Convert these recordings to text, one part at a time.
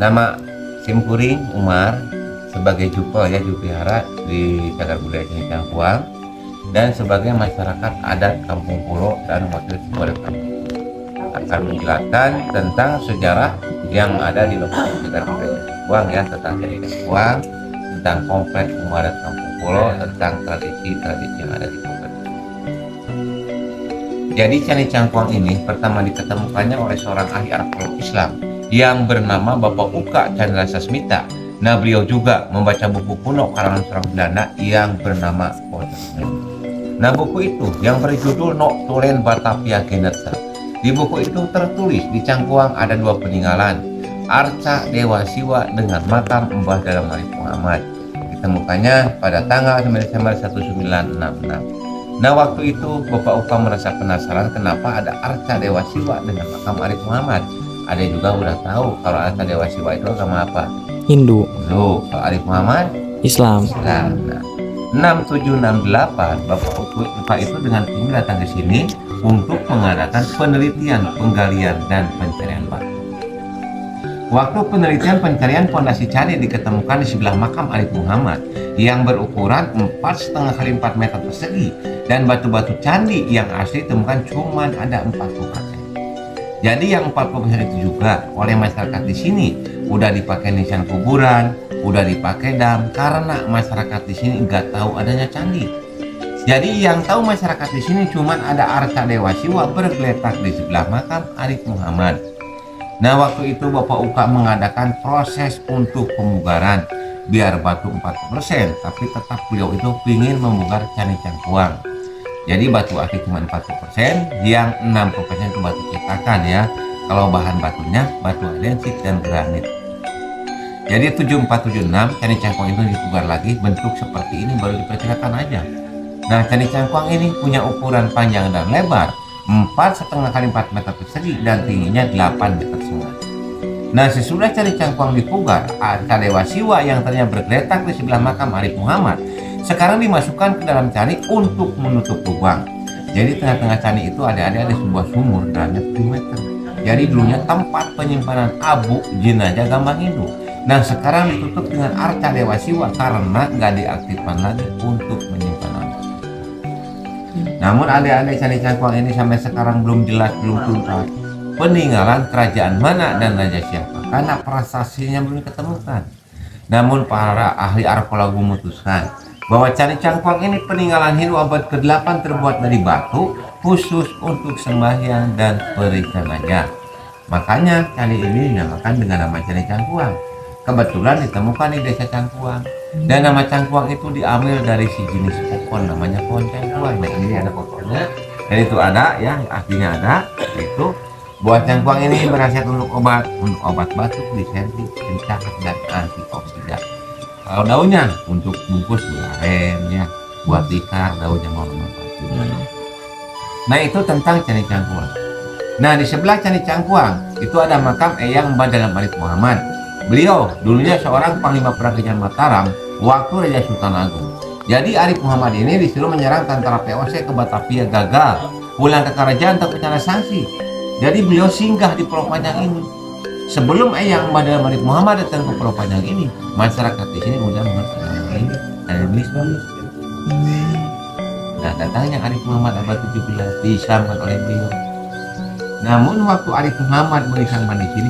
Nama Simkuring Umar sebagai Jupel ya, Jupihara di Cagar Budaya Candi Cangkuang, dan sebagai masyarakat adat Kampung Pulo dan wakil ketua Kampung akan menjelaskan tentang sejarah yang ada di lokasi Cagar Budaya Cangkuang ya, tentang Candi Cangkuang, tentang kompleks rumah adat Kampung Pulo, tentang tradisi-tradisi yang ada di kompleks. Jadi Candi Cangkuang ini pertama diketemukannya oleh seorang ahli arkeolog Islam yang bernama Bapak Uka Chandra Sasmita. Nah, beliau juga membaca buku kuno karangan seorang Belanda yang bernama Potsdam. Nah, buku itu yang berjudul Nok Tulen Batavia Genetsa. Di buku itu tertulis di Cangkuang ada dua peninggalan, Arca Dewa Siwa dengan makam Mbah Dalam Arif Muhammad. Ditemukannya pada tanggal 9 Desember 1966. Nah, waktu itu Bapak Uka merasa penasaran kenapa ada Arca Dewa Siwa dengan makam Arif Muhammad. Ada juga udah tahu kalau Arca Dewa Siwa itu agama apa? Hindu. Kalau Arif Muhammad Islam. Nah, 6768 Bapak Uka itu dengan tim datang ke sini untuk mengadakan penelitian, penggalian dan pencarian batu. Waktu penelitian pencarian fondasi candi diketemukan di sebelah makam Arif Muhammad yang berukuran 4,5 kali 4 meter persegi, dan batu-batu candi yang asli ditemukan cuma ada 40%. Jadi yang 40% itu juga oleh masyarakat di sini udah dipakai nisan kuburan, udah dipakai dam, karena masyarakat di sini nggak tahu adanya candi. Jadi yang tahu masyarakat di sini cuma ada Arca Dewa Siwa bergeletak di sebelah makam Arif Muhammad. Nah, waktu itu Bapak Uka mengadakan proses untuk pemugaran biar batu 40%, tapi tetap beliau itu ingin memugar Candi Cangkuang. Jadi batu asli cuma 40%, yang 60% itu batu cetakan ya. Kalau bahan batunya batu andesit dan granit. Jadi 7476 Candi Cangkuang itu dipugar lagi, bentuk seperti ini baru diperkirakan aja. Nah, Candi Cangkuang ini punya ukuran panjang dan lebar 4,5 kali 4 meter persegi dan tingginya 8 meter setengah. Nah, sesudah Candi Cangkuang dipugar, Arca Dewa Siwa yang tadinya bergeletak di sebelah makam Arif Muhammad sekarang dimasukkan ke dalam candi untuk menutup lubang. Jadi tengah-tengah candi itu ada sebuah sumur dalamnya 7 meter. Jadi dulunya tempat penyimpanan abu jenazah Gambang Hindu. Nah, sekarang ditutup dengan Arca Dewa Siwa karena nggak diaktifkan lagi untuk menyimpan abu. Namun adik-adik Candi Cangkuang ini sampai sekarang belum jelas, belum tuntas peninggalan kerajaan mana dan raja siapa, karena prasastinya belum diketemukan. Namun para ahli arkeologi memutuskan bahwa Candi Cangkuang ini peninggalan Hindu abad ke-8 terbuat dari batu khusus untuk sembahyang dan perikanannya. Makanya candi ini dinamakan dengan nama Candi Cangkuang. Kebetulan ditemukan di desa Cangkuang, dan nama Cangkuang itu diambil dari si jenis pohon namanya pohon cangkuang. Nah, ini ada fotonya, dan itu ada ya, aslinya ada. Itu buah cangkuang ini berkhasiat untuk obat batuk, disensi, pencahar dan antioksidan. Kalau daunnya untuk bungkus gula aren ya, buat tikar daunnya mau bermanfaat. Nah, itu tentang Candi Cangkuang. Nah, di sebelah Candi Cangkuang itu ada makam Eyang Mbah Dalam Arif Muhammad. Beliau dulunya seorang panglima perang Kerajaan Mataram waktu Raja Sultan Agung. Jadi Arif Muhammad ini disuruh menyerang tentara VOC ke Batavia, gagal. Pulang ke kerajaan tak bencana sanksi. Jadi beliau singgah di Pulau Panjang ini. Sebelum Eyang Mbah Dalam Arif Muhammad datang ke Pulau Panjang ini, masyarakat di sini udah mengerti ini ada Islam. Nah, datangnya Arif Muhammad abad 17 diislamkan oleh beliau. Namun waktu Arif Muhammad mengislamkan di sini,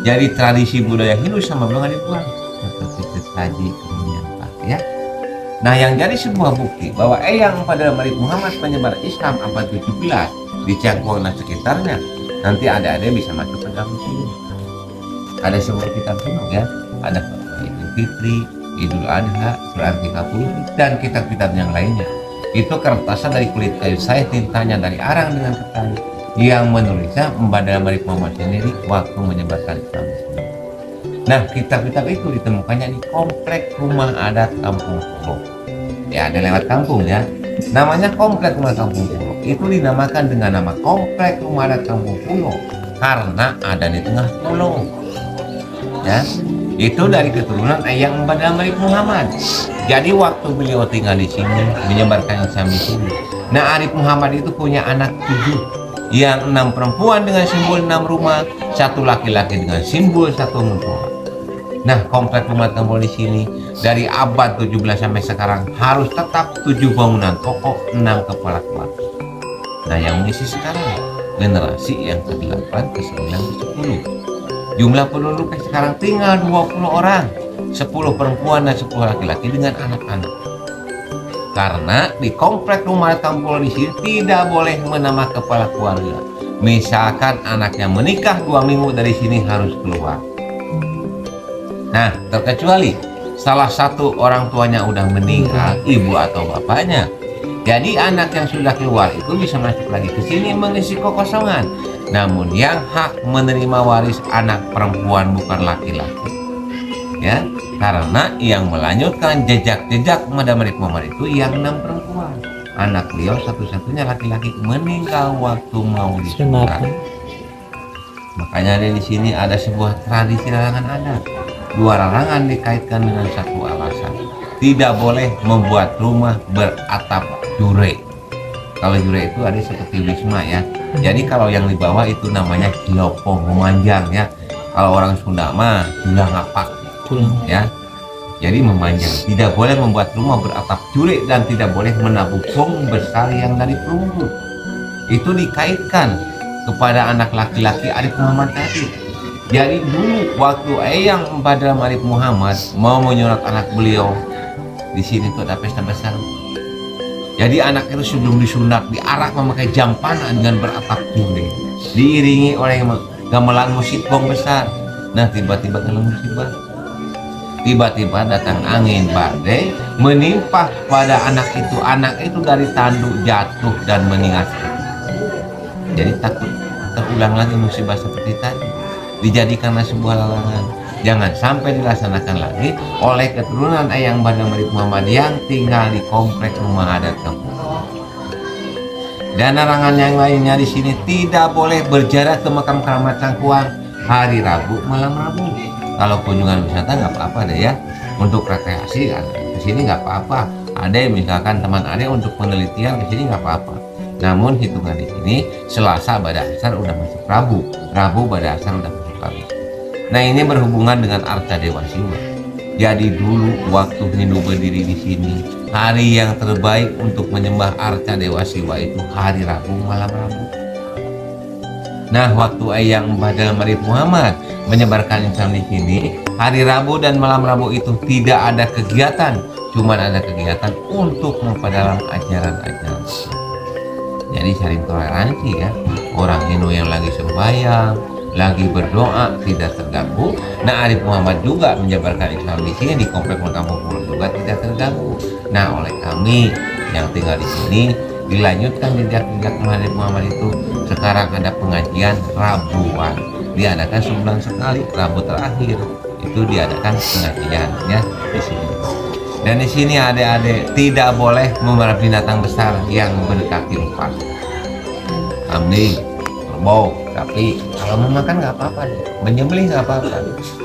jadi tradisi budaya Hindu sama belum dibuang seperti sesaji kemudian ya. Nah, yang jadi sebuah bukti bahwa Eyang Mbah Dalam Arif Muhammad penyebar Islam abad 17 di Cangkuang dan sekitarnya, nanti ada bisa masuk ke dalam sini. Ada sebuah kitab kuno ya, ada Idul Fitri, Idul Adha, Quran 30 dan kitab-kitab yang lainnya. Itu kertasnya dari kulit kayu saya, tintanya dari arang dengan kertas yang menulisnya Mbah Dalam Arif Muhammad sendiri waktu menyebarkan Islam. Nah, kitab-kitab itu ditemukannya di komplek rumah adat Kampung Pulo. Ya, ada lewat kampung ya. Namanya komplek rumah Kampung Pulo. Itu dinamakan dengan nama komplek rumah adat Kampung Pulo karena ada di tengah pulau. Ya, itu dari keturunan Eyang Mbah Dalam Arif Muhammad. Jadi waktu beliau tinggal di sini menyebarkan Islam di sini. Nah, Arif Muhammad itu punya anak 7. yang 6 perempuan dengan simbol 6 rumah, 1 laki-laki dengan simbol 1 rumah. Nah, komplek rumah Tambol di sini dari abad 17 sampai sekarang harus tetap 7 bangunan pokok, 6 kepala keluarga. Nah, yang mengisi sekarang generasi yang ke-8, ke-9, ke-10. Jumlah penduduk sekarang tinggal 20 orang, 10 perempuan dan 10 laki-laki dengan anak-anak. Karena di komplek rumah Tambol di sini tidak boleh menambah kepala keluarga. Misalkan anaknya menikah 2 minggu dari sini harus keluar. Nah, terkecuali salah satu orang tuanya udah meninggal, ibu atau bapaknya. Jadi anak yang sudah keluar itu bisa masuk lagi ke sini mengisi kekosongan. Namun yang hak menerima waris anak perempuan bukan laki-laki. Ya, karena yang melanjutkan jejak-jejak Madam Arif Muhammad itu yang 6 perempuan. Anak beliau satu-satunya laki-laki meninggal waktu mau disunat. Makanya di sini ada sebuah tradisi larangan adat. 2 larangan dikaitkan dengan 1 alasan. Tidak boleh membuat rumah beratap jure. Kalau jure itu ada seperti wisma ya. Jadi kalau yang di bawah itu namanya cilopong, memanjang ya. Kalau orang Sunda mah sudah ngapak ya. Jadi memanjang. Tidak boleh membuat rumah beratap jure dan tidak boleh menabung bong besar yang dari perunggu. Itu dikaitkan kepada anak laki-laki Arif Muhammad tadi. Jadi dulu waktu Eyang Badam Arif Muhammad mau menyurat anak beliau, di sini tuh ada pesta besar. Jadi anak itu sebelum disunat diarak memakai jam panah dengan beratap jure, diiringi oleh gamelan musik gong besar. Nah, tiba-tiba kena musibah. Tiba-tiba datang angin badai menimpa pada anak itu. Anak itu dari tanduk jatuh dan meninggal. Jadi takut terulang lagi musibah seperti tadi. Dijadikanlah sebuah larangan. Jangan sampai dilaksanakan lagi oleh keturunan Eyang Badam Arif Muhammad yang tinggal di komplek rumah adat Tambol. Dan larangan yang lainnya di sini tidak boleh berjarak ke makam keramat Cangkuang hari Rabu malam Rabu. Kalau kunjungan wisata nggak apa-apa deh ya. Untuk rekreasi ke sini nggak apa-apa. Ada misalkan teman ada untuk penelitian ke sini nggak apa-apa. Namun hitungan di sini Selasa pada asar udah masuk Rabu, Rabu pada asar udah masuk Rabu. Nah, ini berhubungan dengan Arca Dewa Siwa. Jadi dulu waktu Hindu berdiri di sini, hari yang terbaik untuk menyembah Arca Dewa Siwa itu hari Rabu malam Rabu. Nah, waktu Eyang Badam Arif Muhammad menyebarkan Islam di sini, hari Rabu dan malam Rabu itu tidak ada kegiatan, cuma ada kegiatan untuk memperdalam ajaran-ajaran. Jadi saling toleransi ya. Orang Hindu yang lagi sembahyang, lagi berdoa tidak terganggu. Nah, Arif Muhammad juga menyebarkan Islam di sini di komplek makam Bengkulu juga tidak terganggu. Nah, oleh kami yang tinggal di sini dilanjutkan jejak-jejak Arif Muhammad itu. Sekarang ada pengajian Rabuan, diadakan sebulan sekali. Rabu terakhir itu diadakan pengajian ya di sini. Dan di sini adik-adik tidak boleh memelihara binatang besar yang berkaki 4. Kambing, kerbau, tapi kalau memakan nggak apa-apa, menyembelih nggak apa-apa.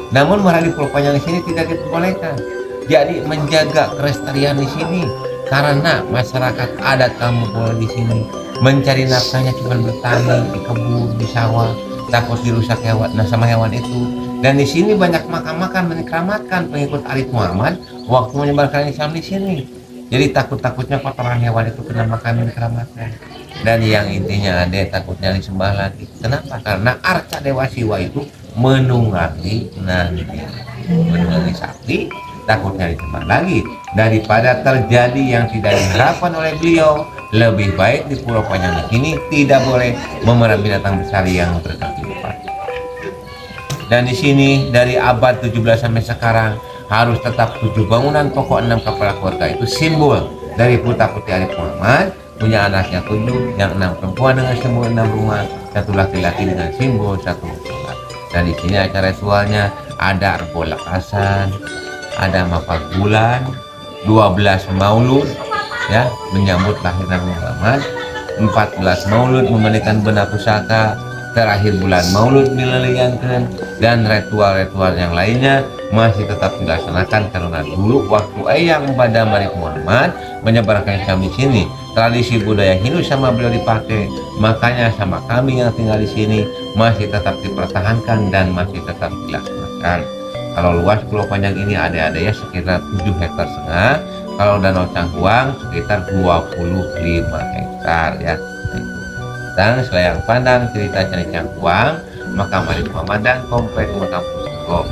Namun memelihara di Pulau Panjang di sini tidak diperbolehkan. Jadi menjaga kelestarian di sini karena masyarakat adat kampung pulau di sini mencari nafkahnya cuma bertani di kebun, di sawah, takut dirusak hewan. Nah, sama hewan itu. Dan di sini banyak makan-makan menyelamatkan pengikut Arif Muhammad waktu menyebarkan Islam di sini. Jadi takut-takutnya kotoran hewan itu kena makan menyelamatkan. Dan yang intinya ada takutnya disembah lagi. Kenapa? Karena Arca Dewa Siwa itu menunggangi nanti, menunggangi sapi, takutnya disembah lagi. Daripada terjadi yang tidak diharapkan oleh beliau, lebih baik di Pulau Panjang di sini tidak boleh memelihara binatang besar yang berkaki 4. Dan di sini dari abad 17 sampai sekarang harus tetap 7 bangunan pokok, 6 kepala keluarga. Itu simbol dari putra putri Arif Muhammad, punya anaknya 7, yang 6 perempuan dengan simbol 6 rumah, 1 laki-laki dengan simbol 1 rumah. Dan di sini acara ritualnya ada arbo lekasan, ada mapal bulan, 12 maulud ya menyambut lahir Nabi Muhammad, 14 maulud memandikan benak pusaka, terakhir bulan maulud dileliangkan, dan ritual-ritual yang lainnya masih tetap dilaksanakan karena dulu waktu Eyang Badam Arif Muhammad menyebarkan Islam di sini tradisi budaya Hindu sama beliau dipakai, makanya sama kami yang tinggal di sini masih tetap dipertahankan dan masih tetap dilaksanakan. Kalau luas pulau Panjang ini ada ya sekitar 7,5 hektar, kalau Danau Cangkuang sekitar 25 hektar ya. Dan selayang pandang cerita Candi Cangkuang, Makam Adik Pamandan, Komplek Makam Pusoko.